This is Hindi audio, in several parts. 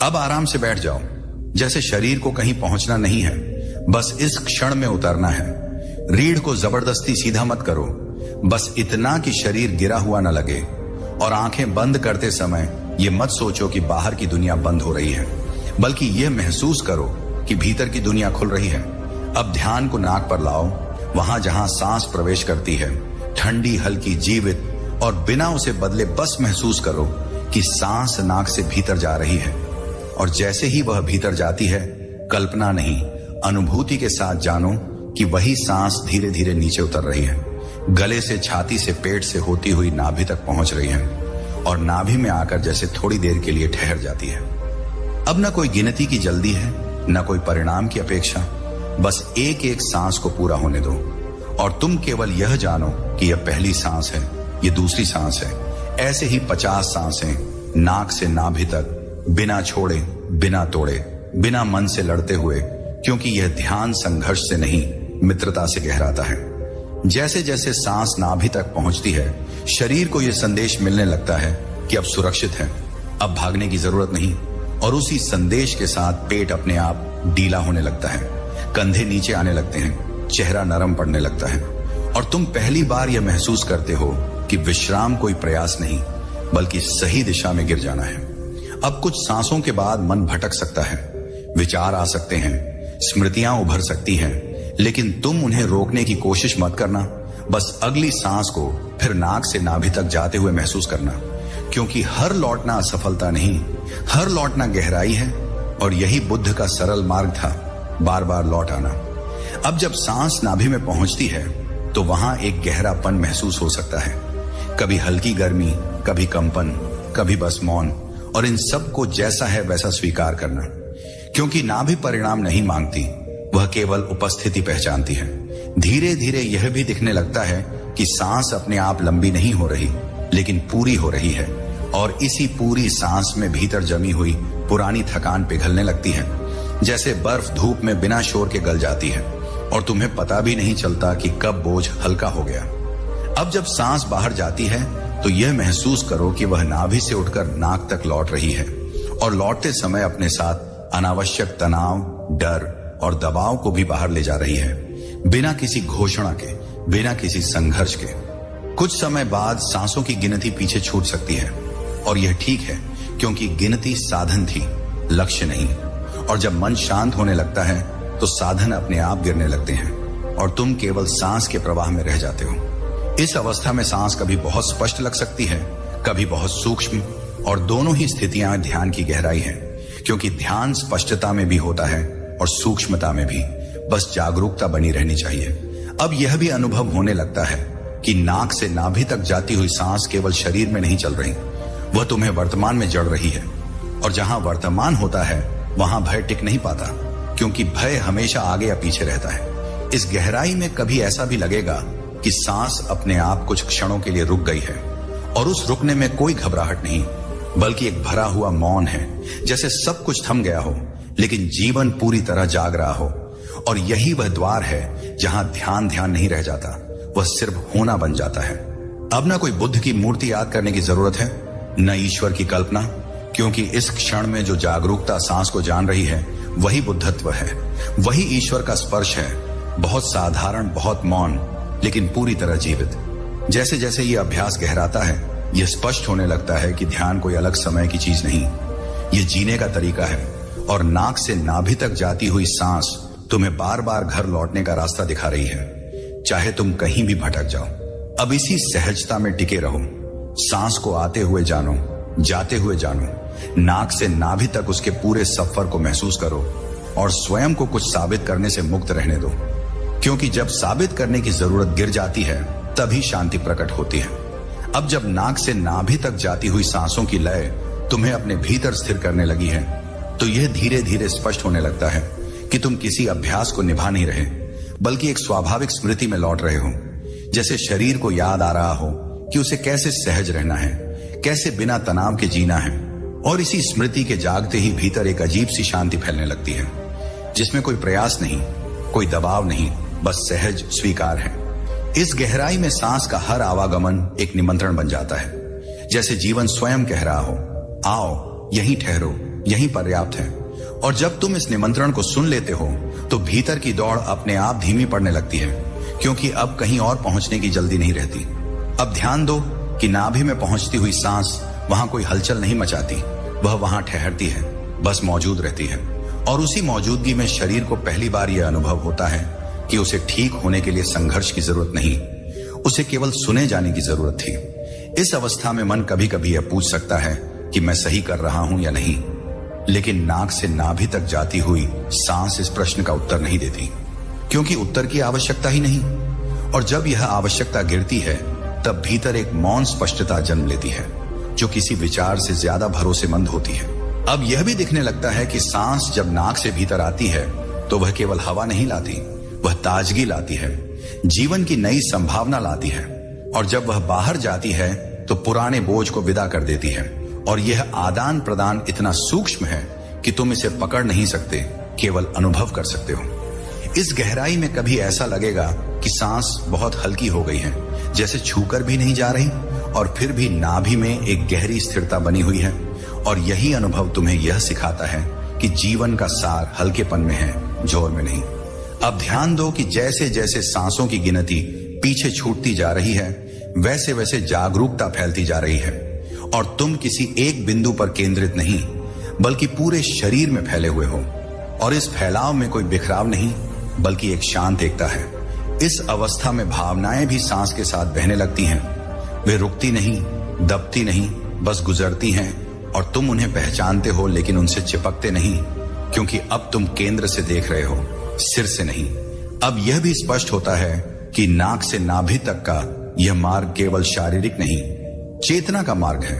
अब आराम से बैठ जाओ, जैसे शरीर को कहीं पहुंचना नहीं है, बस इस क्षण में उतरना है। रीढ़ को जबरदस्ती सीधा मत करो, बस इतना कि शरीर गिरा हुआ न लगे। और आंखें बंद करते समय ये मत सोचो कि बाहर की दुनिया बंद हो रही है, बल्कि यह महसूस करो कि भीतर की दुनिया खुल रही है। अब ध्यान को नाक पर लाओ, वहां जहां सांस प्रवेश करती है, ठंडी, हल्की, जीवित और बिना उसे बदले बस महसूस करो कि सांस नाक से भीतर जा रही है। और जैसे ही वह भीतर जाती है, कल्पना नहीं, अनुभूति के साथ जानो कि वही सांस धीरे धीरे नीचे उतर रही है, गले से, छाती से, पेट से होती हुई नाभि तक पहुंच रही है और नाभि में आकर जैसे थोड़ी देर के लिए ठहर जाती है। अब न कोई गिनती की जल्दी है, न कोई परिणाम की अपेक्षा, बस एक एक सांस को पूरा होने दो। और तुम केवल यह जानो कि यह पहली सांस है, यह दूसरी सांस है। ऐसे ही 50 सांसें नाक से नाभि तक, बिना छोड़े, बिना तोड़े, बिना मन से लड़ते हुए, क्योंकि यह ध्यान संघर्ष से नहीं, मित्रता से गहराता है। जैसे जैसे सांस नाभि तक पहुंचती है, शरीर को यह संदेश मिलने लगता है कि अब सुरक्षित है, अब भागने की जरूरत नहीं। और उसी संदेश के साथ पेट अपने आप ढीला होने लगता है, कंधे नीचे आने लगते हैं, चेहरा नरम पड़ने लगता है और तुम पहली बार यह महसूस करते हो कि विश्राम कोई प्रयास नहीं, बल्कि सही दिशा में गिर जाना है। अब कुछ सांसों के बाद मन भटक सकता है, विचार आ सकते हैं, स्मृतियां उभर सकती हैं, लेकिन तुम उन्हें रोकने की कोशिश मत करना। बस अगली सांस को फिर नाक से नाभि तक जाते हुए महसूस करना, क्योंकि हर लौटना असफलता नहीं, हर लौटना गहराई है। और यही बुद्ध का सरल मार्ग था, बार बार लौट आना। अब जब सांस नाभि में पहुंचती है तो वहां एक गहरापन महसूस हो सकता है, कभी हल्की गर्मी, कभी कंपन, कभी बस मौन। और इन सब को जैसा है वैसा स्वीकार करना, क्योंकि नाभि परिणाम नहीं मांगती, वह केवल उपस्थिति पहचानती है। धीरे धीरे यह भी दिखने लगता है कि सांस अपने आप लंबी नहीं हो रही, लेकिन पूरी हो रही है। और इसी पूरी सांस में भीतर जमी हुई पुरानी थकान पिघलने लगती है, जैसे बर्फ धूप में बिना शोर के गल जाती है और तुम्हें पता भी नहीं चलता कि कब बोझ हल्का हो गया। अब जब सांस बाहर जाती है तो यह महसूस करो कि वह नाभि से उठकर नाक तक लौट रही है और लौटते समय अपने साथ अनावश्यक तनाव, डर और दबाव को भी बाहर ले जा रही है, बिना किसी घोषणा के, बिना किसी संघर्ष के। कुछ समय बाद सांसों की गिनती पीछे छूट सकती है और यह ठीक है, क्योंकि गिनती साधन थी, लक्ष्य नहीं। और जब मन शांत होने लगता है तो साधन अपने आप गिरने लगते हैं और तुम केवल सांस के प्रवाह में रह जाते हो। इस अवस्था में सांस कभी बहुत स्पष्ट लग सकती है, कभी बहुत सूक्ष्म, और दोनों ही स्थितियां ध्यान की गहराई है, क्योंकि ध्यान स्पष्टता में भी होता है और सूक्ष्मता में भी। बस जागरूकता बनी रहनी चाहिए। अब यह भी अनुभव होने लगता है कि नाक से नाभि तक जाती हुई सांस केवल शरीर में नहीं चल रही, वह तुम्हें वर्तमान में जड़ रही है। और जहां वर्तमान होता है वहां भय टिक नहीं पाता, क्योंकि भय हमेशा आगे या पीछे रहता है। इस गहराई में कभी ऐसा भी लगेगा कि सांस अपने आप कुछ क्षणों के लिए रुक गई है, और उस रुकने में कोई घबराहट नहीं, बल्कि एक भरा हुआ मौन है, जैसे सब कुछ थम गया हो लेकिन जीवन पूरी तरह जाग रहा हो। और यही वह द्वार है जहां ध्यान ध्यान नहीं रह जाता, वह सिर्फ होना बन जाता है। अब न कोई बुद्ध की मूर्ति याद करने की जरूरत है, न ईश्वर की कल्पना, क्योंकि इस क्षण में जो जागरूकता सांस को जान रही है वही बुद्धत्व है, वही ईश्वर का स्पर्श है। बहुत साधारण, बहुत मौन, लेकिन पूरी तरह जीवित। जैसे जैसे ये अभ्यास गहराता है, यह स्पष्ट होने लगता है कि ध्यान कोई अलग समय की चीज नहीं, ये जीने का तरीका है। और नाक से नाभि तक जाती हुई सांस तुम्हें बार बार घर लौटने का रास्ता दिखा रही है, चाहे तुम कहीं भी भटक जाओ। अब इसी सहजता में टिके रहो, सांस को आते हुए जानो, जाते हुए जानो, नाक से नाभि तक उसके पूरे सफर को महसूस करो और स्वयं को कुछ साबित करने से मुक्त रहने दो, क्योंकि जब साबित करने की जरूरत गिर जाती है तभी शांति प्रकट होती है। अब जब नाक से नाभि तक जाती हुई सांसों की लय तुम्हें अपने भीतर स्थिर करने लगी है, तो यह धीरे धीरे स्पष्ट होने लगता है कि तुम किसी अभ्यास को निभा नहीं रहे, बल्कि एक स्वाभाविक स्मृति में लौट रहे हो। जैसे शरीर को याद आ रहा हो कि उसे कैसे सहज रहना है, कैसे बिना तनाव के जीना है। और इसी स्मृति के जागते ही भीतर एक अजीब सी शांति फैलने लगती है, जिसमें कोई प्रयास नहीं, कोई दबाव नहीं, बस सहज स्वीकार है। इस गहराई में सांस का हर आवागमन एक निमंत्रण बन जाता है, जैसे जीवन स्वयं कह रहा हो, आओ, यहीं ठहरो, यही पर्याप्त है। और जब तुम इस निमंत्रण को सुन लेते हो तो भीतर की दौड़ अपने आप धीमी पड़ने लगती है, क्योंकि अब कहीं और पहुंचने की जल्दी नहीं रहती। अब ध्यान दो कि नाभि में पहुंचती हुई सांस वहां कोई हलचल नहीं मचाती, वह वहां ठहरती है, बस मौजूद रहती है। और उसी मौजूदगी में शरीर को पहली बार यह अनुभव होता है कि उसे ठीक होने के लिए संघर्ष की जरूरत नहीं, उसे केवल सुने जाने की जरूरत थी। इस अवस्था में मन कभी कभी यह पूछ सकता है कि मैं सही कर रहा हूं या नहीं, लेकिन नाक से नाभि तक जाती हुई सांस इस प्रश्न का उत्तर नहीं देती, क्योंकि उत्तर की आवश्यकता ही नहीं। और जब यह आवश्यकता गिरती है तब भीतर एक मौन स्पष्टता जन्म लेती है, जो किसी विचार से ज्यादा भरोसेमंद होती है। अब यह भी दिखने लगता है कि सांस जब नाक से भीतर आती है तो वह केवल हवा नहीं लाती, वह ताजगी लाती है, जीवन की नई संभावना लाती है। और जब वह बाहर जाती है तो पुराने बोझ को विदा कर देती है। और यह आदान प्रदान इतना सूक्ष्म है कि तुम इसे पकड़ नहीं सकते, केवल अनुभव कर सकते हो। इस गहराई में कभी ऐसा लगेगा कि सांस बहुत हल्की हो गई है, जैसे छूकर भी नहीं जा रही, और फिर भी नाभि में एक गहरी स्थिरता बनी हुई है। और यही अनुभव तुम्हें यह सिखाता है कि जीवन का सार हल्केपन में है, जोर में नहीं। अब ध्यान दो कि जैसे जैसे सांसों की गिनती पीछे छूटती जा रही है, वैसे वैसे जागरूकता फैलती जा रही है। और तुम किसी एक बिंदु पर केंद्रित नहीं, बल्कि पूरे शरीर में फैले हुए हो। और इस फैलाव में कोई बिखराव नहीं, बल्कि एक शांत एकता है। इस अवस्था में भावनाएं भी सांस के साथ बहने लगती हैं। वे रुकती नहीं, दबती नहीं, बस गुजरती हैं। और तुम उन्हें पहचानते हो, लेकिन उनसे चिपकते नहीं, क्योंकि अब तुम केंद्र से देख रहे हो, सिर से नहीं। अब यह भी स्पष्ट होता है कि नाक से नाभि तक का यह मार्ग केवल शारीरिक नहीं, चेतना का मार्ग है।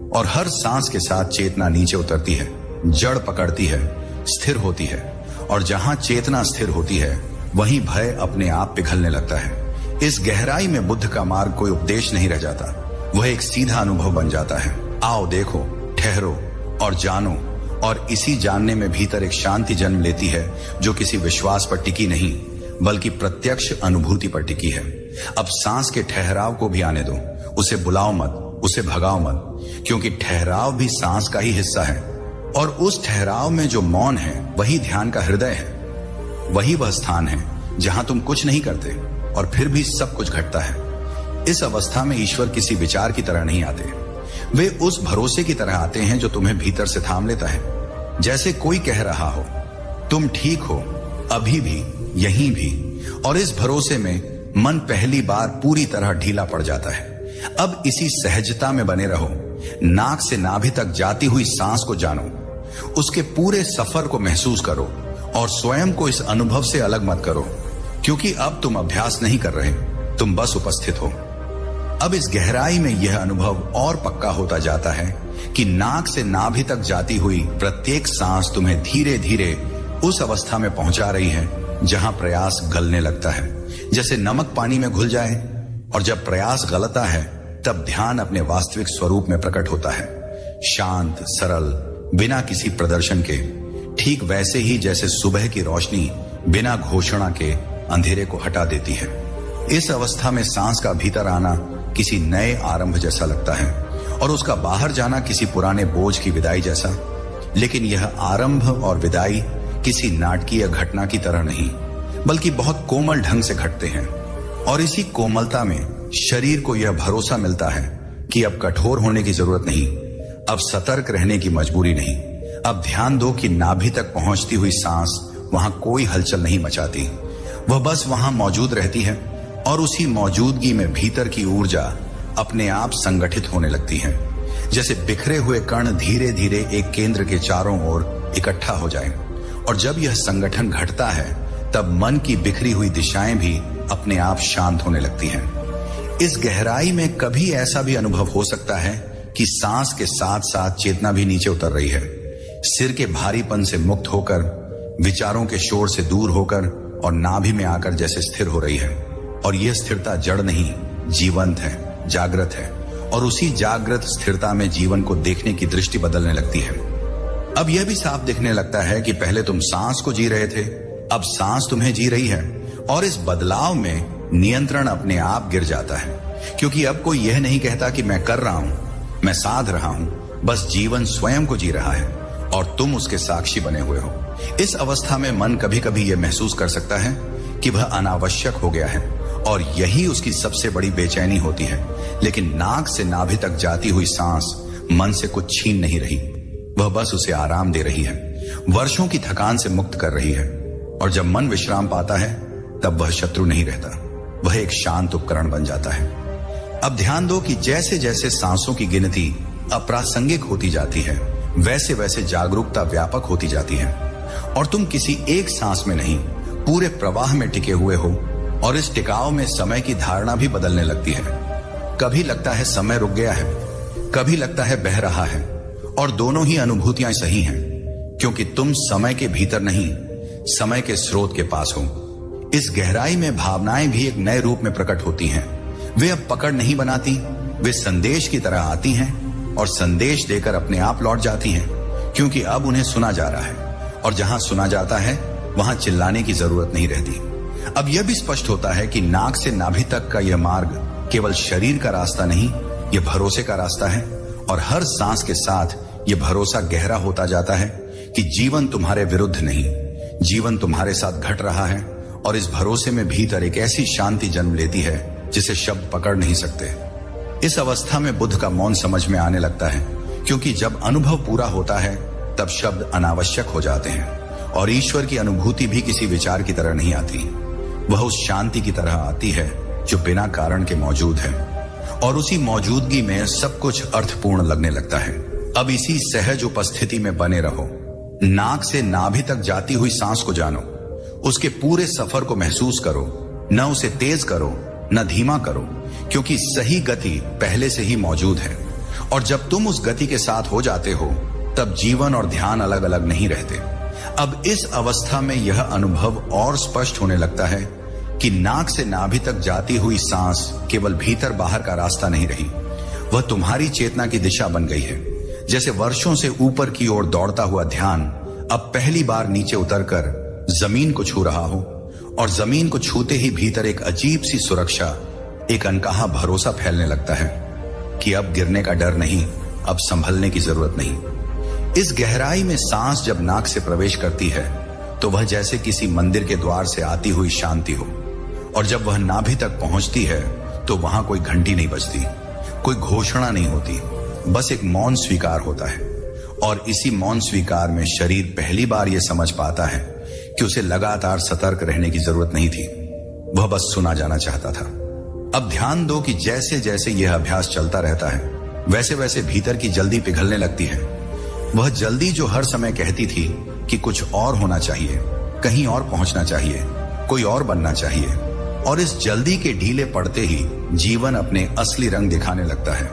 और हर सांस के साथ चेतना नीचे उतरती है, जड़ पकड़ती है, स्थिर होती है। और जहां चेतना स्थिर होती है, वहीं भय अपने आप पिघलने लगता है। इस गहराई में बुद्ध का मार्ग कोई उपदेश नहीं रह जाता, वह एक सीधा अनुभव बन जाता है। आओ, देखो, ठहरो और जानो। और इसी जानने में भीतर एक शांति जन्म लेती है, जो किसी विश्वास पर टिकी नहीं, बल्कि प्रत्यक्ष अनुभूति पर टिकी है। अब सांस के ठहराव को भी आने दो, उसे बुलाओ मत, उसे भगाओ मत, क्योंकि ठहराव भी सांस का ही हिस्सा है। और उस ठहराव में जो मौन है, वही ध्यान का हृदय है। वही वह स्थान है जहां तुम कुछ नहीं करते और फिर भी सब कुछ घटता है। इस अवस्था में ईश्वर किसी विचार की तरह नहीं आते, वे उस भरोसे की तरह आते हैं जो तुम्हें भीतर से थाम लेता है। जैसे कोई कह रहा हो, तुम ठीक हो, अभी भी, यहीं भी। और इस भरोसे में मन पहली बार पूरी तरह ढीला पड़ जाता है। अब इसी सहजता में बने रहो, नाक से नाभि तक जाती हुई सांस को जानो, उसके पूरे सफर को महसूस करो और स्वयं को इस अनुभव से अलग मत करो, क्योंकि अब तुम अभ्यास नहीं कर रहे, तुम बस उपस्थित हो। अब इस गहराई में यह अनुभव और पक्का होता जाता है कि नाक से नाभि तक जाती हुई प्रत्येक सांस तुम्हें धीरे धीरे उस अवस्था में पहुंचा रही है जहां प्रयास गलने लगता है, जैसे नमक पानी में घुल जाए। और जब प्रयास गलता है तब ध्यान अपने वास्तविक स्वरूप में प्रकट होता है, शांत, सरल, बिना किसी प्रदर्शन के, ठीक वैसे ही जैसे सुबह की रोशनी बिना घोषणा के अंधेरे को हटा देती है। इस अवस्था में सांस का भीतर आना किसी नए आरंभ जैसा लगता है और उसका बाहर जाना किसी पुराने बोझ की विदाई जैसा। लेकिन यह आरंभ और विदाई किसी नाटकीय घटना की तरह नहीं, बल्कि बहुत कोमल ढंग से घटते हैं। और इसी कोमलता में शरीर को यह भरोसा मिलता है कि अब कठोर होने की जरूरत नहीं, अब सतर्क रहने की मजबूरी नहीं। अब ध्यान दो कि नाभि तक पहुंचती हुई सांस वहां कोई हलचल नहीं मचाती, वह बस वहां मौजूद रहती है। और उसी मौजूदगी में भीतर की ऊर्जा अपने आप संगठित होने लगती है, जैसे बिखरे हुए कण धीरे धीरे एक केंद्र के चारों ओर इकट्ठा हो जाए। और जब यह संगठन घटता है तब मन की बिखरी हुई दिशाएं भी अपने आप शांत होने लगती हैं। इस गहराई में कभी ऐसा भी अनुभव हो सकता है कि सांस के साथ साथ चेतना भी नीचे उतर रही है, सिर के भारीपन से मुक्त होकर, विचारों के शोर से दूर होकर और नाभि में आकर जैसे स्थिर हो रही है। और यह स्थिरता जड़ नहीं, जीवंत है, जागृत है। और उसी जागृत स्थिरता में जीवन को देखने की दृष्टि बदलने लगती है। अब यह भी साफ दिखने लगता है कि पहले तुम सांस को जी रहे थे, अब सांस तुम्हें जी रही है। और इस बदलाव में नियंत्रण अपने आप गिर जाता है, क्योंकि अब कोई यह नहीं कहता कि मैं कर रहा हूं, मैं साध रहा हूं, बस जीवन स्वयं को जी रहा है। और तुम उसके साक्षी बने हुए हो। इस अवस्था में मन कभी कभी यह महसूस कर सकता है कि वह अनावश्यक हो गया है और यही उसकी सबसे बड़ी बेचैनी होती है। लेकिन नाक से नाभि तक जाती हुई सांस मन से कुछ छीन नहीं रही, वह बस उसे आराम दे रही है, वर्षों की थकान से मुक्त कर रही है। और जब मन विश्राम पाता है तब वह शत्रु नहीं रहता, वह एक शांत उपकरण बन जाता है। अब ध्यान दो कि जैसे जैसे सांसों की गिनती अप्रासंगिक होती जाती है, वैसे वैसे जागरूकता व्यापक होती जाती है और तुम किसी एक सांस में नहीं, पूरे प्रवाह में टिके हुए हो। और इस टिकाव में समय की धारणा भी बदलने लगती है। कभी लगता है समय रुक गया है, कभी लगता है बह रहा है, और दोनों ही अनुभूतियां सही हैं, क्योंकि तुम समय के भीतर नहीं, समय के स्रोत के पास हो। इस गहराई में भावनाएं भी एक नए रूप में प्रकट होती हैं। वे अब पकड़ नहीं बनाती, वे संदेश की तरह आती हैं और संदेश देकर अपने आप लौट जाती हैं, क्योंकि अब उन्हें सुना जा रहा है और जहां सुना जाता है वहां चिल्लाने की जरूरत नहीं रहती। अब यह भी स्पष्ट होता है कि नाक से नाभि तक का यह मार्ग केवल शरीर का रास्ता नहीं, यह भरोसे का रास्ता है। और हर सांस के साथ यह भरोसा गहरा होता जाता है कि जीवन तुम्हारे विरुद्ध नहीं, जीवन तुम्हारे साथ घट रहा है। और इस भरोसे में भीतर एक ऐसी शांति जन्म लेती है जिसे शब्द पकड़ नहीं सकते। इस अवस्था में बुद्ध का मौन समझ में आने लगता है, क्योंकि जब अनुभव पूरा होता है तब शब्द अनावश्यक हो जाते हैं और ईश्वर की अनुभूति भी किसी विचार की तरह नहीं आती, वह उस शांति की तरह आती है जो बिना कारण के मौजूद है और उसी मौजूदगी में सब कुछ अर्थपूर्ण लगने लगता है। अब इसी सहज उपस्थिति में बने रहो, नाक से नाभि तक जाती हुई सांस को जानो, उसके पूरे सफर को महसूस करो, न उसे तेज करो न धीमा करो, क्योंकि सही गति पहले से ही मौजूद है। और जब तुम उस गति के साथ हो जाते हो तब जीवन और ध्यान अलग अलग नहीं रहते। अब इस अवस्था में यह अनुभव और स्पष्ट होने लगता है कि नाक से नाभि तक जाती हुई सांस केवल भीतर बाहर का रास्ता नहीं रही, वह तुम्हारी चेतना की दिशा बन गई है। जैसे वर्षों से ऊपर की ओर दौड़ता हुआ ध्यान अब पहली बार नीचे उतरकर जमीन को छू रहा हो और जमीन को छूते ही भीतर एक अजीब सी सुरक्षा, एक अनकहा भरोसा फैलने लगता है कि अब गिरने का डर नहीं, अब संभलने की जरूरत नहीं। इस गहराई में सांस जब नाक से प्रवेश करती है तो वह जैसे किसी मंदिर के द्वार से आती हुई शांति हो, और जब वह नाभि तक पहुंचती है तो वहां कोई घंटी नहीं बजती, कोई घोषणा नहीं होती, बस एक मौन स्वीकार होता है। और इसी मौन स्वीकार में शरीर पहली बार यह समझ पाता है कि उसे लगातार सतर्क रहने की जरूरत नहीं थी, वह बस सुना जाना चाहता था। अब ध्यान दो कि जैसे जैसे यह अभ्यास चलता रहता है वैसे वैसे भीतर की जल्दी पिघलने लगती है। वह जल्दी जो हर समय कहती थी कि कुछ और होना चाहिए, कहीं और पहुंचना चाहिए, कोई और बनना चाहिए, और इस जल्दी के ढीले पड़ते ही जीवन अपने असली रंग दिखाने लगता है,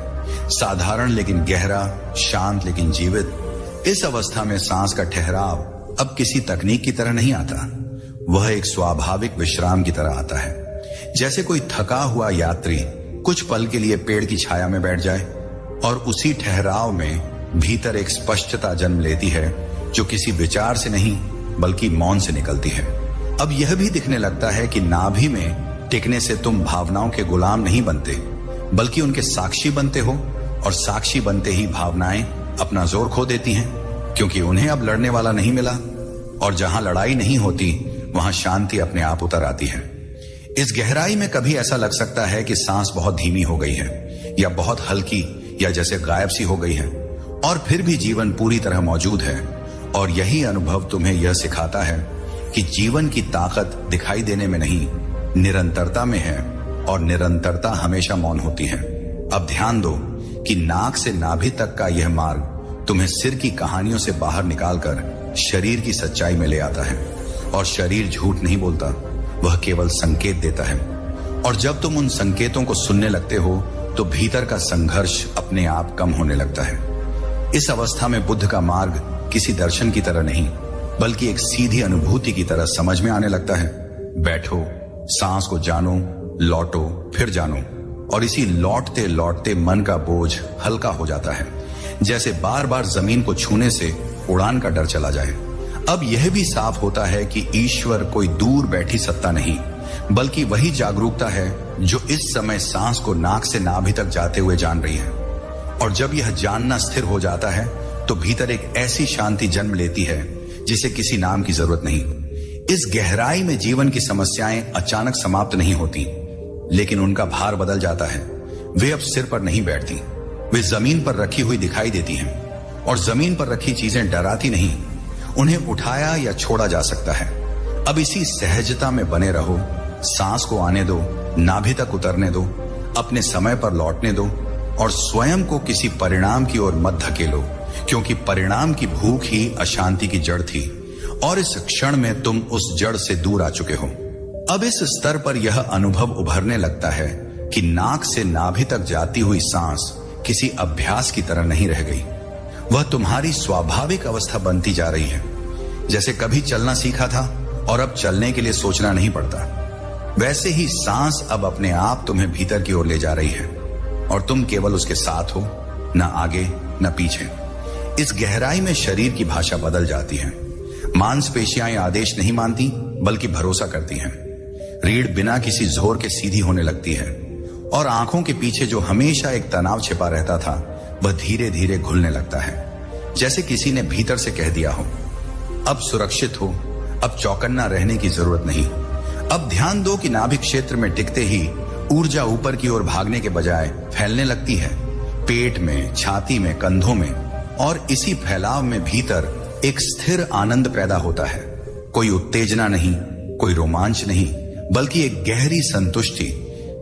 साधारण लेकिन गहरा, शांत लेकिन जीवित। इस अवस्था में सांस का ठहराव अब किसी तकनीक की तरह नहीं आता, वह एक स्वाभाविक विश्राम की तरह आता है। जैसे कोई थका हुआ यात्री कुछ पल के लिए पेड़ की छाया में बैठ जाए और उसी ठहराव में भीतर एक स्पष्टता जन्म लेती है जो किसी विचार से नहीं बल्कि मौन से निकलती है। अब यह भी दिखने लगता है कि नाभि में टिकने से तुम भावनाओं के गुलाम नहीं बनते बल्कि उनके साक्षी बनते हो, और साक्षी बनते ही भावनाएं अपना जोर खो देती हैं, क्योंकि उन्हें अब लड़ने वाला नहीं मिला, और जहां लड़ाई नहीं होती वहां शांति अपने आप उतर आती है। इस गहराई में कभी ऐसा लग सकता है कि सांस बहुत धीमी हो गई है या बहुत हल्की या जैसे गायब सी हो गई है, और फिर भी जीवन पूरी तरह मौजूद है। और यही अनुभव तुम्हें यह सिखाता है कि जीवन की ताकत दिखाई देने में नहीं, निरंतरता में है, और निरंतरता हमेशा मौन होती है। अब ध्यान दो कि नाक से नाभि तक का यह मार्ग तुम्हें सिर की कहानियों से बाहर निकालकर शरीर की सच्चाई में ले आता है, और शरीर झूठ नहीं बोलता, वह केवल संकेत देता है। और जब तुम उन संकेतों को सुनने लगते हो तो भीतर का संघर्ष अपने आप कम होने लगता है। इस अवस्था में बुद्ध का मार्ग किसी दर्शन की तरह नहीं बल्कि एक सीधी अनुभूति की तरह समझ में आने लगता है। बैठो, सांस को जानो, लौटो, फिर जानो, और इसी लौटते लौटते मन का बोझ हल्का हो जाता है, जैसे बार बार जमीन को छूने से उड़ान का डर चला जाए। अब यह भी साफ होता है कि ईश्वर कोई दूर बैठी सत्ता नहीं बल्कि वही जागरूकता है जो इस समय सांस को नाक से नाभि तक जाते हुए जान रही है। और जब यह जानना स्थिर हो जाता है तो भीतर एक ऐसी शांति जन्म लेती है जिसे किसी नाम की जरूरत नहीं। इस गहराई में जीवन की समस्याएं अचानक समाप्त नहीं होती, लेकिन उनका भार बदल जाता है। वे अब सिर पर नहीं बैठती, वे जमीन पर रखी हुई दिखाई देती हैं। और जमीन पर रखी चीजें डराती नहीं, उन्हें उठाया या छोड़ा जा सकता है। अब इसी सहजता में बने रहो, सांस को आने दो, नाभि तक उतरने दो, अपने समय पर लौटने दो और स्वयं को किसी परिणाम की ओर मत धकेलो, क्योंकि परिणाम की भूख ही अशांति की जड़ थी और इस क्षण में तुम उस जड़ से दूर आ चुके हो। अब इस स्तर पर यह अनुभव उभरने लगता है कि नाक से नाभि तक जाती हुई सांस किसी अभ्यास की तरह नहीं रह गई, वह तुम्हारी स्वाभाविक अवस्था बनती जा रही है। जैसे कभी चलना सीखा था और अब चलने के लिए सोचना नहीं पड़ता, वैसे ही सांस अब अपने आप तुम्हें भीतर की ओर ले जा रही है और तुम केवल उसके साथ हो, न आगे न पीछे। इस गहराई में शरीर की भाषा बदल जाती है। मांसपेशियां आदेश नहीं मानती बल्कि भरोसा करती हैं। रीढ़ बिना किसी जोर के सीधी होने लगती है और आंखों के पीछे जो हमेशा एक तनाव छिपा रहता था वह धीरे धीरे घुलने लगता है, जैसे किसी ने भीतर से कह दिया हो, अब सुरक्षित हो, अब चौकन्ना रहने की जरूरत नहीं। अब ध्यान दो कि नाभि क्षेत्र में टिकते ही ऊर्जा ऊपर की ओर भागने के बजाय फैलने लगती है, पेट में, छाती में, कंधों में, और इसी फैलाव में भीतर एक स्थिर आनंद पैदा होता है। कोई उत्तेजना नहीं, कोई रोमांच नहीं, बल्कि एक गहरी संतुष्टि,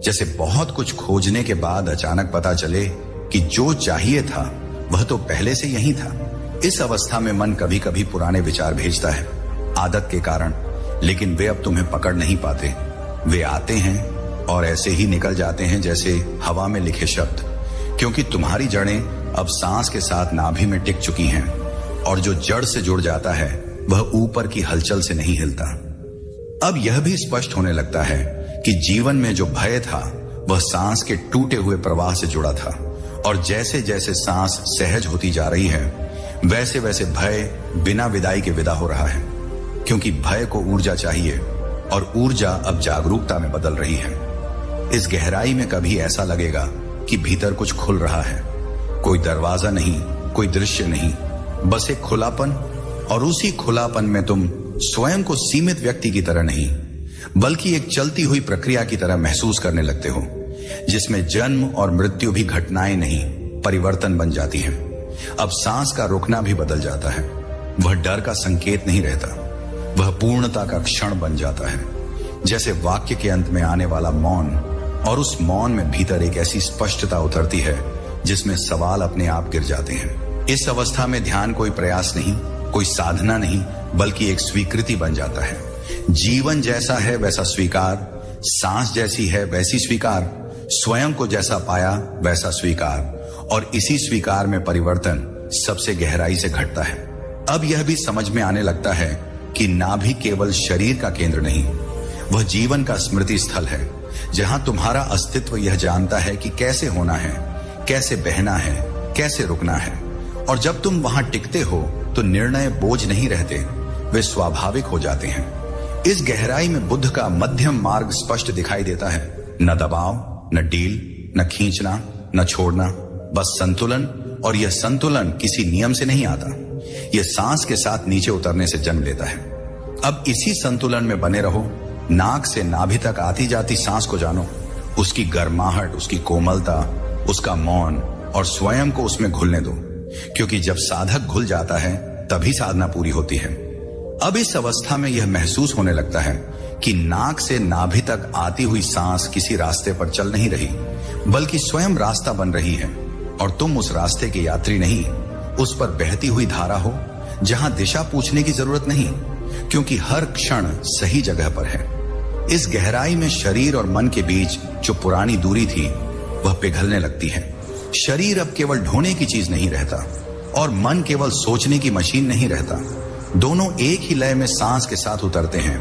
जैसे बहुत कुछ खोजने के बाद अचानक पता चले कि जो चाहिए था वह तो पहले से यही था। इस अवस्था में मन कभी कभी पुराने विचार भेजता है, आदत के कारण, लेकिन वे अब तुम्हें पकड़ नहीं पाते। वे आते हैं और ऐसे ही निकल जाते हैं जैसे हवा में लिखे शब्द, क्योंकि तुम्हारी जड़ें अब सांस के साथ नाभि में टिक चुकी हैं और जो जड़ से जुड़ जाता है वह ऊपर की हलचल से नहीं हिलता। अब यह भी स्पष्ट होने लगता है कि जीवन में जो भय था वह सांस के टूटे हुए प्रवाह से जुड़ा था, और जैसे जैसे सांस सहज होती जा रही है वैसे वैसे भय बिना विदाई के विदा हो रहा है, क्योंकि भय को ऊर्जा चाहिए और ऊर्जा अब जागरूकता में बदल रही है। इस गहराई में कभी ऐसा लगेगा कि भीतर कुछ खुल रहा है, कोई दरवाजा नहीं, कोई दृश्य नहीं, बस एक खुलापन, और उसी खुलापन में तुम स्वयं को सीमित व्यक्ति की तरह नहीं बल्कि एक चलती हुई प्रक्रिया की तरह महसूस करने लगते हो, जिसमें जन्म और मृत्यु भी घटनाएं नहीं, परिवर्तन बन जाती हैं। अब सांस का रुकना भी बदल जाता है, वह डर का संकेत नहीं रहता, वह पूर्णता का क्षण बन जाता है, जैसे वाक्य के अंत में आने वाला मौन, और उस मौन में भीतर एक ऐसी स्पष्टता उतरती है जिसमें सवाल अपने आप गिर जाते हैं। इस अवस्था में ध्यान कोई प्रयास नहीं, कोई साधना नहीं, बल्कि एक स्वीकृति बन जाता है। जीवन जैसा है वैसा स्वीकार, सांस जैसी है वैसी स्वीकार, स्वयं को जैसा पाया वैसा स्वीकार, और इसी स्वीकार में परिवर्तन सबसे गहराई से घटता है। अब यह भी समझ में आने लगता है कि नाभि केवल शरीर का केंद्र नहीं, वह जीवन का स्मृति स्थल है, जहां तुम्हारा अस्तित्व यह जानता है कि कैसे होना है, कैसे बहना है, कैसे रुकना है। और जब तुम वहां टिकते हो तो निर्णय बोझ नहीं रहते, वे स्वाभाविक हो जाते हैं। इस गहराई में बुद्ध का मध्यम मार्ग स्पष्ट दिखाई देता है, न दबाव, न डील, न खींचना, न छोड़ना, बस संतुलन। और यह संतुलन किसी नियम से नहीं आता, यह सांस के साथ नीचे उतरने से जन्म लेता है। अब इसी संतुलन में बने रहो, नाक से नाभि तक आती जाती सांस को जानो, उसकी गर्माहट, उसकी कोमलता, उसका मौन, और स्वयं को उसमें घुलने दो, क्योंकि जब साधक घुल जाता है तभी साधना पूरी होती है। अब इस अवस्था में यह महसूस होने लगता है कि नाक से नाभि तक आती हुई सांस किसी रास्ते पर चल नहीं रही, बल्कि स्वयं रास्ता बन रही है, और तुम उस रास्ते के यात्री नहीं, उस पर बहती हुई धारा हो, जहां दिशा पूछने की जरूरत नहीं, क्योंकि हर क्षण सही जगह पर है। इस गहराई में शरीर और मन के बीच जो पुरानी दूरी थी वह पिघलने लगती है। शरीर अब केवल ढोने की चीज नहीं रहता और मन केवल सोचने की मशीन नहीं रहता। दोनों एक ही लय में सांस के साथ उतरते हैं,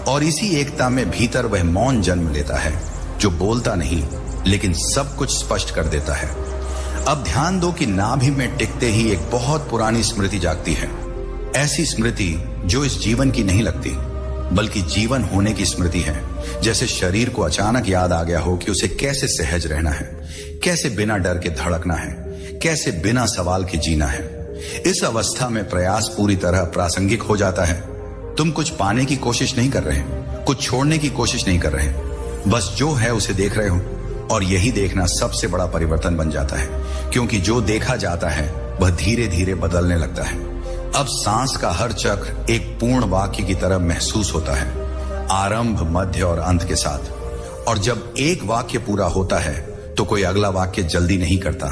और इसी एकता में भीतर वह मौन जन्म लेता है जो बोलता नहीं लेकिन सब कुछ स्पष्ट कर देता है। अब ध्यान दो कि नाभि में टिकते ही एक बहुत पुरानी स्मृति जागती है, ऐसी स्मृति जो इस जीवन की नहीं लगती बल्कि जीवन होने की स्मृति है। जैसे शरीर को अचानक याद आ गया हो कि उसे कैसे सहज रहना है, कैसे बिना डर के धड़कना है, कैसे बिना सवाल के जीना है। इस अवस्था में प्रयास पूरी तरह प्रासंगिक हो जाता है। तुम कुछ पाने की कोशिश नहीं कर रहे, कुछ छोड़ने की कोशिश नहीं कर रहे, बस जो है उसे देख रहे हो। और यही देखना सबसे बड़ा परिवर्तन बन जाता है, क्योंकि जो देखा जाता है वह धीरे धीरे बदलने लगता है। अब सांस का हर चक्र एक पूर्ण वाक्य की तरह महसूस होता है, आरंभ, मध्य और अंत के साथ। और जब एक वाक्य पूरा होता है तो कोई अगला वाक्य जल्दी नहीं करता,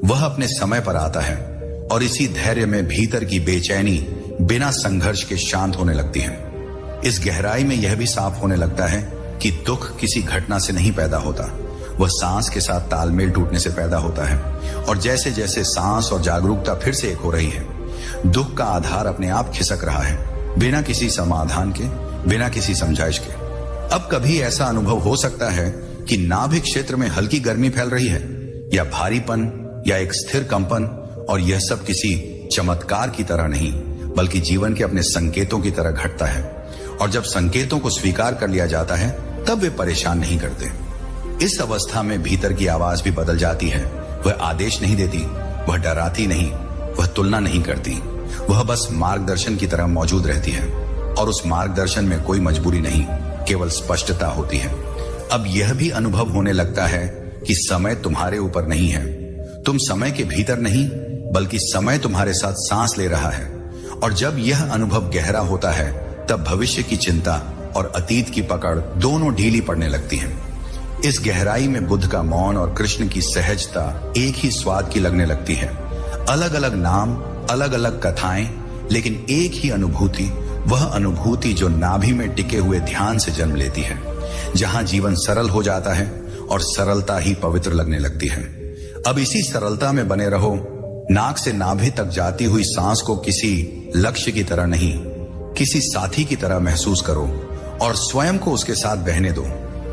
वह अपने समय पर आता है। और इसी धैर्य में भीतर की बेचैनी बिना संघर्ष के शांत होने लगती है। इस गहराई में यह भी साफ होने लगता है कि दुख किसी घटना से नहीं पैदा होता, वह सांस के साथ तालमेल टूटने से पैदा होता है। और जैसे जैसे सांस और जागरूकता फिर से एक हो रही है, दुख का आधार अपने आप खिसक रहा है, बिना किसी समाधान के, बिना किसी समझाइश के। अब कभी ऐसा अनुभव हो सकता है कि नाभिक क्षेत्र में हल्की गर्मी फैल रही है, या भारीपन, या एक स्थिर कंपन। और यह सब किसी चमत्कार की तरह नहीं, बल्कि जीवन के अपने संकेतों की तरह घटता है। और जब संकेतों को स्वीकार कर लिया जाता है तब वे परेशान नहीं करते। इस अवस्था में भीतर की आवाज भी बदल जाती है। वह आदेश नहीं देती, वह डराती नहीं, वह तुलना नहीं करती, वह बस मार्गदर्शन की तरह मौजूद रहती है। और उस मार्गदर्शन में कोई मजबूरी नहीं, केवल स्पष्टता होती है। अब यह भी अनुभव होने लगता है कि समय तुम्हारे ऊपर नहीं है, तुम समय के भीतर नहीं, बल्कि समय तुम्हारे साथ सांस ले रहा है। और जब यह अनुभव गहरा होता है तब भविष्य की चिंता और अतीत की पकड़ दोनों ढीली पड़ने लगती हैं। इस गहराई में बुद्ध का मौन और कृष्ण की सहजता एक ही स्वाद की लगने लगती है। अलग अलग नाम, अलग अलग कथाएं, लेकिन एक ही अनुभूति, वह अनुभूति जो नाभि में टिके हुए ध्यान से जन्म लेती है, जहां जीवन सरल हो जाता है और सरलता ही पवित्र लगने लगती है। अब इसी सरलता में बने रहो। नाक से नाभि तक जाती हुई सांस को किसी लक्ष्य की तरह नहीं, किसी साथी की तरह महसूस करो और स्वयं को उसके साथ बहने दो।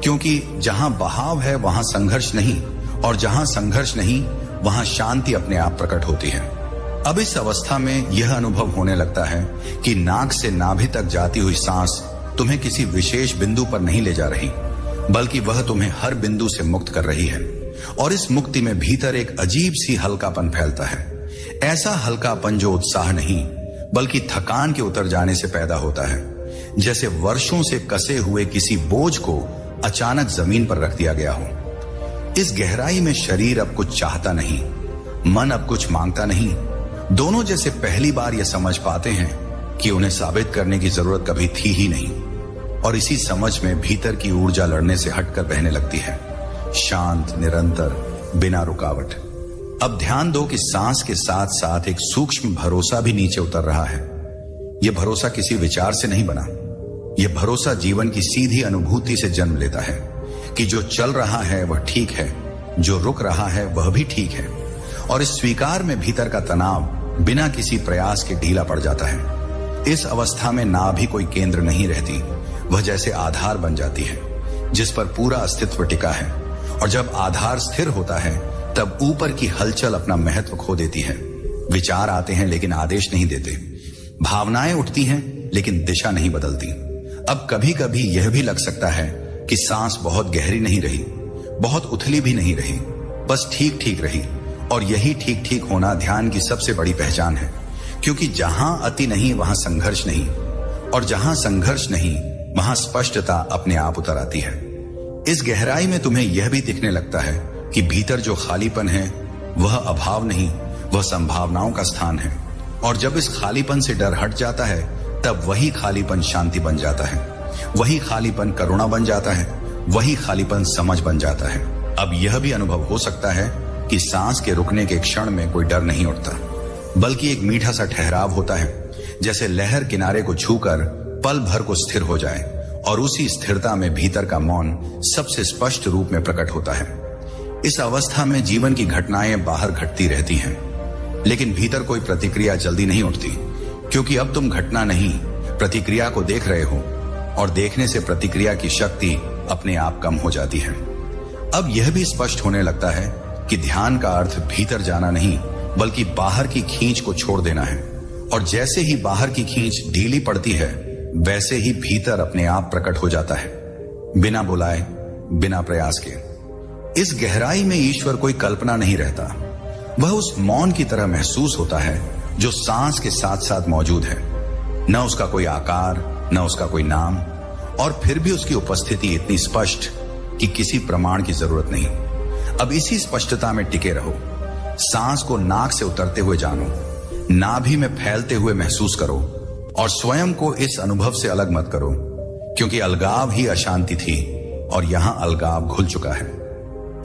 क्योंकि जहां बहाव है वहां संघर्ष नहीं, और जहां संघर्ष नहीं वहां शांति अपने आप प्रकट होती है। अब इस अवस्था में यह अनुभव होने लगता है कि नाक से नाभि तक जाती हुई सांस तुम्हें किसी विशेष बिंदु पर नहीं ले जा रही, बल्कि वह तुम्हें हर बिंदु से मुक्त कर रही है। और इस मुक्ति में भीतर एक अजीब सी हल्कापन फैलता है। ऐसा हल्कापन जो उत्साह नहीं, बल्कि थकान के उतर जाने से पैदा होता है, जैसे वर्षों से कसे हुए किसी बोझ को अचानक जमीन पर रख दिया गया हो। इस गहराई में शरीर अब कुछ चाहता नहीं, मन अब कुछ मांगता नहीं। दोनों जैसे पहली बार यह समझ पाते हैं कि उन्हें साबित करने की जरूरत कभी थी ही नहीं। और इसी समझ में भीतर की ऊर्जा लड़ने से हटकर बहने लगती है, शांत, निरंतर, बिना रुकावट। अब ध्यान दो कि सांस के साथ साथ एक सूक्ष्म भरोसा भी नीचे उतर रहा है। यह भरोसा किसी विचार से नहीं बना, यह भरोसा जीवन की सीधी अनुभूति से जन्म लेता है कि जो चल रहा है वह ठीक है, जो रुक रहा है वह भी ठीक है। और इस स्वीकार में भीतर का तनाव बिना किसी प्रयास के ढीला पड़ जाता है। इस अवस्था में ना भी कोई केंद्र नहीं रहती, वह जैसे आधार बन जाती है जिस पर पूरा अस्तित्व टिका है। और जब आधार स्थिर होता है तब ऊपर की हलचल अपना महत्व खो देती है। विचार आते हैं लेकिन आदेश नहीं देते, भावनाएं उठती हैं लेकिन दिशा नहीं बदलती। अब कभी कभी यह भी लग सकता है कि सांस बहुत गहरी नहीं रही, बहुत उथली भी नहीं रही, बस ठीक ठीक रही। और यही ठीक ठीक होना ध्यान की सबसे बड़ी पहचान है, क्योंकि जहां अति नहीं वहां संघर्ष नहीं, और जहां संघर्ष नहीं वहां स्पष्टता अपने आप उतर आती है। इस गहराई में तुम्हें यह भी दिखने लगता है कि भीतर जो खालीपन है वह अभाव नहीं, वह संभावनाओं का स्थान है। और जब इस खालीपन से डर हट जाता है तब वही खालीपन शांति बन जाता है, वही खालीपन करुणा बन जाता है, वही खालीपन समझ बन जाता है। अब यह भी अनुभव हो सकता है कि सांस के रुकने के क्षण में कोई डर नहीं उठता, बल्कि एक मीठा सा ठहराव होता है, जैसे लहर किनारे को छूकर पल भर को स्थिर हो जाए। और उसी स्थिरता में भीतर का मौन सबसे स्पष्ट रूप में प्रकट होता है। इस अवस्था में जीवन की घटनाएं बाहर घटती रहती हैं, लेकिन भीतर कोई प्रतिक्रिया जल्दी नहीं उठती, क्योंकि अब तुम घटना नहीं प्रतिक्रिया को देख रहे हो, और देखने से प्रतिक्रिया की शक्ति अपने आप कम हो जाती है। अब यह भी स्पष्ट होने लगता है कि ध्यान का अर्थ भीतर जाना नहीं, बल्कि बाहर की खींच को छोड़ देना है। और जैसे ही बाहर की खींच ढीली पड़ती है, वैसे ही भीतर अपने आप प्रकट हो जाता है, बिना बुलाए, बिना प्रयास के। इस गहराई में ईश्वर कोई कल्पना नहीं रहता, वह उस मौन की तरह महसूस होता है जो सांस के साथ साथ मौजूद है। न उसका कोई आकार, न उसका कोई नाम, और फिर भी उसकी उपस्थिति इतनी स्पष्ट कि किसी प्रमाण की जरूरत नहीं। अब इसी स्पष्टता में टिके रहो। सांस को नाक से उतरते हुए जानो, नाभि में फैलते हुए महसूस करो, और स्वयं को इस अनुभव से अलग मत करो, क्योंकि अलगाव ही अशांति थी और यहां अलगाव घुल चुका है।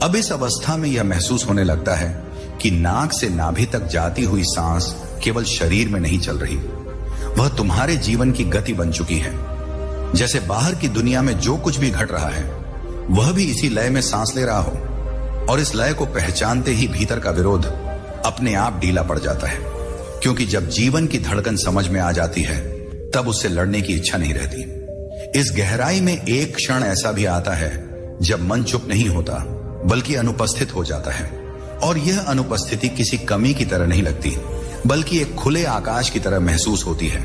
अब इस अवस्था में यह महसूस होने लगता है कि नाक से नाभि तक जाती हुई सांस केवल शरीर में नहीं चल रही, वह तुम्हारे जीवन की गति बन चुकी है। जैसे बाहर की दुनिया में जो कुछ भी घट रहा है वह भी इसी लय में सांस ले रहा हो, और इस लय को पहचानते ही भीतर का विरोध अपने आप ढीला पड़ जाता है, क्योंकि जब जीवन की धड़कन समझ में आ जाती है तब उससे लड़ने की इच्छा नहीं रहती। इस गहराई में एक क्षण ऐसा भी आता है जब मन चुप नहीं होता बल्कि अनुपस्थित हो जाता है, और यह अनुपस्थिति किसी कमी की तरह नहीं लगती बल्कि एक खुले आकाश की तरह महसूस होती है,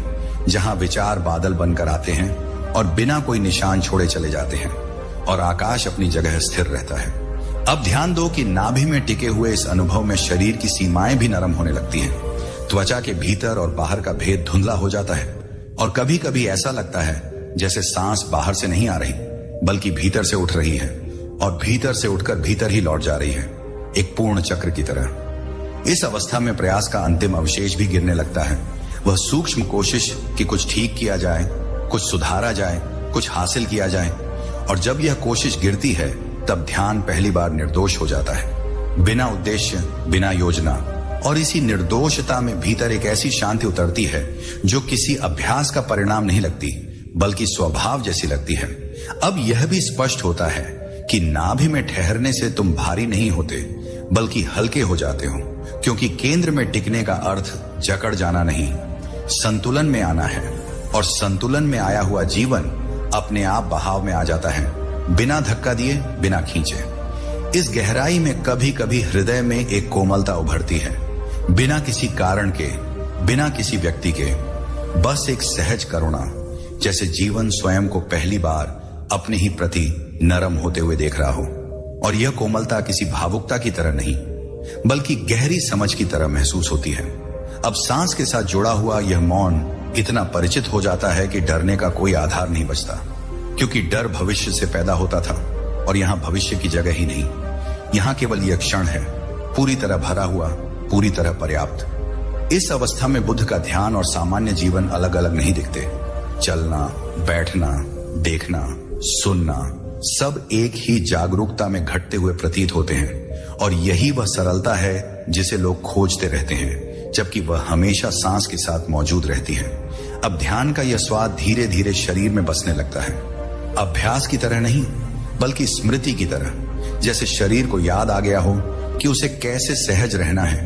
जहां विचार बादल बनकर आते हैं और बिना कोई निशान छोड़े चले जाते हैं, और आकाश अपनी जगह स्थिर रहता है। अब ध्यान दो कि नाभि में टिके हुए इस अनुभव में शरीर की सीमाएं भी नरम होने लगती हैं। त्वचा के भीतर और बाहर का भेद धुंधला हो जाता है, और कभी कभी ऐसा लगता है जैसे सांस बाहर से नहीं आ रही बल्कि भीतर से उठ रही है, और भीतर से उठकर भीतर ही लौट जा रही है, एक पूर्ण चक्र की तरह। इस अवस्था में प्रयास का अंतिम अवशेष भी गिरने लगता है। वह सूक्ष्म कोशिश कि कुछ ठीक किया जाए, कुछ सुधारा जाए, कुछ हासिल किया जाए, और जब यह कोशिश गिरती है तब ध्यान पहली बार निर्दोष हो जाता है, बिना उद्देश्य, बिना योजना, और इसी निर्दोषता में भीतर एक ऐसी शांति उतरती है जो किसी अभ्यास का परिणाम नहीं लगती बल्कि स्वभाव जैसी लगती है। अब यह भी स्पष्ट होता है कि नाभि में ठहरने से तुम भारी नहीं होते बल्कि हल्के हो जाते हो, क्योंकि केंद्र में टिकने का अर्थ जकड़ जाना नहीं, संतुलन में आना है, और संतुलन में आया हुआ जीवन अपने आप बहाव में आ जाता है, बिना धक्का दिए, बिना खींचे। इस गहराई में कभी कभी हृदय में एक कोमलता उभरती है, बिना किसी कारण के, बिना किसी व्यक्ति के, बस एक सहज करुणा, जैसे जीवन स्वयं को पहली बार अपने ही प्रति नरम होते हुए देख रहा हो। और यह कोमलता किसी भावुकता की तरह नहीं बल्कि गहरी समझ की तरह महसूस होती है। अब सांस के साथ जुड़ा हुआ यह मौन इतना परिचित हो जाता है कि डरने का कोई आधार नहीं बचता, क्योंकि डर भविष्य से पैदा होता था, और यहां भविष्य की जगह ही नहीं। यहां केवल यह क्षण है, पूरी तरह भरा हुआ, पूरी तरह पर्याप्त। इस अवस्था में बुद्ध का ध्यान और सामान्य जीवन अलग अलग नहीं दिखते। चलना, बैठना, देखना, सुनना, सब एक ही जागरूकता में घटते हुए प्रतीत होते हैं, और यही वह सरलता है जिसे लोग खोजते रहते हैं, जबकि वह हमेशा सांस के साथ मौजूद रहती है। अब ध्यान का यह स्वाद धीरे धीरे शरीर में बसने लगता है, अभ्यास की तरह नहीं बल्कि स्मृति की तरह, जैसे शरीर को याद आ गया हो कि उसे कैसे सहज रहना है,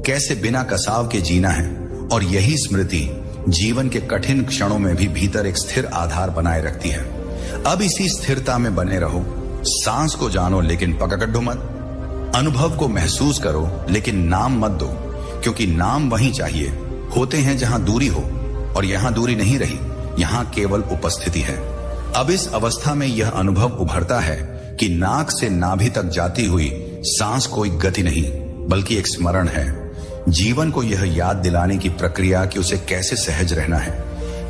कैसे बिना कसाव के जीना है, और यही स्मृति जीवन के कठिन क्षणों में भी भीतर एक स्थिर आधार बनाए रखती है। अब इसी स्थिरता में बने रहो, सांस को जानो लेकिन पकड़ मत, अनुभव को महसूस करो लेकिन नाम मत दो, क्योंकि नाम वहीं चाहिए होते हैं जहां दूरी हो, और यहां दूरी नहीं रही, यहां केवल उपस्थिति है। अब इस अवस्था में यह अनुभव उभरता है कि नाक से नाभि तक जाती हुई सांस कोई गति नहीं बल्कि एक स्मरण है, जीवन को यह याद दिलाने की प्रक्रिया कि उसे कैसे सहज रहना है,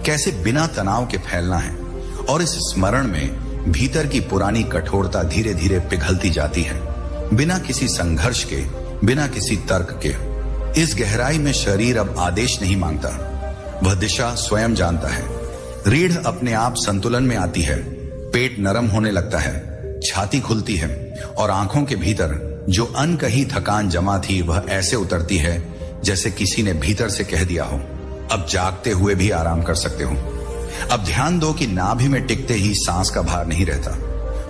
कैसे बिना तनाव के फैलना है, और इस स्मरण में भीतर की पुरानी कठोरता धीरे धीरे पिघलती जाती है, बिना किसी संघर्ष के, बिना किसी तर्क के। इस गहराई में शरीर अब आदेश नहीं मांगता, वह दिशा स्वयं जानता है। रीढ़ अपने आप संतुलन में आती है, पेट नरम होने लगता है, छाती खुलती है, और आंखों के भीतर जो अनकही थकान जमा थी वह ऐसे उतरती है जैसे किसी ने भीतर से कह दिया हो, अब जागते हुए भी आराम कर सकते हो। अब ध्यान दो कि नाभि में टिकते ही सांस का भार नहीं रहता,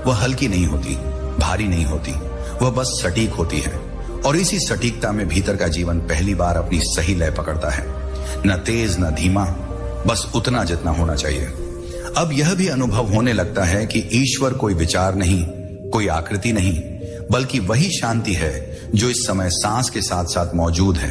वह हल्की नहीं होती, भारी नहीं होती, वह बस सटीक होती है, और इसी सटीकता में भीतर का जीवन पहली बार अपनी सही लय पकड़ता है, न तेज न धीमा, बस उतना जितना होना चाहिए। अब यह भी अनुभव होने लगता है कि ईश्वर कोई विचार नहीं, कोई आकृति नहीं, बल्कि वही शांति है जो इस समय सांस के साथ साथ मौजूद है।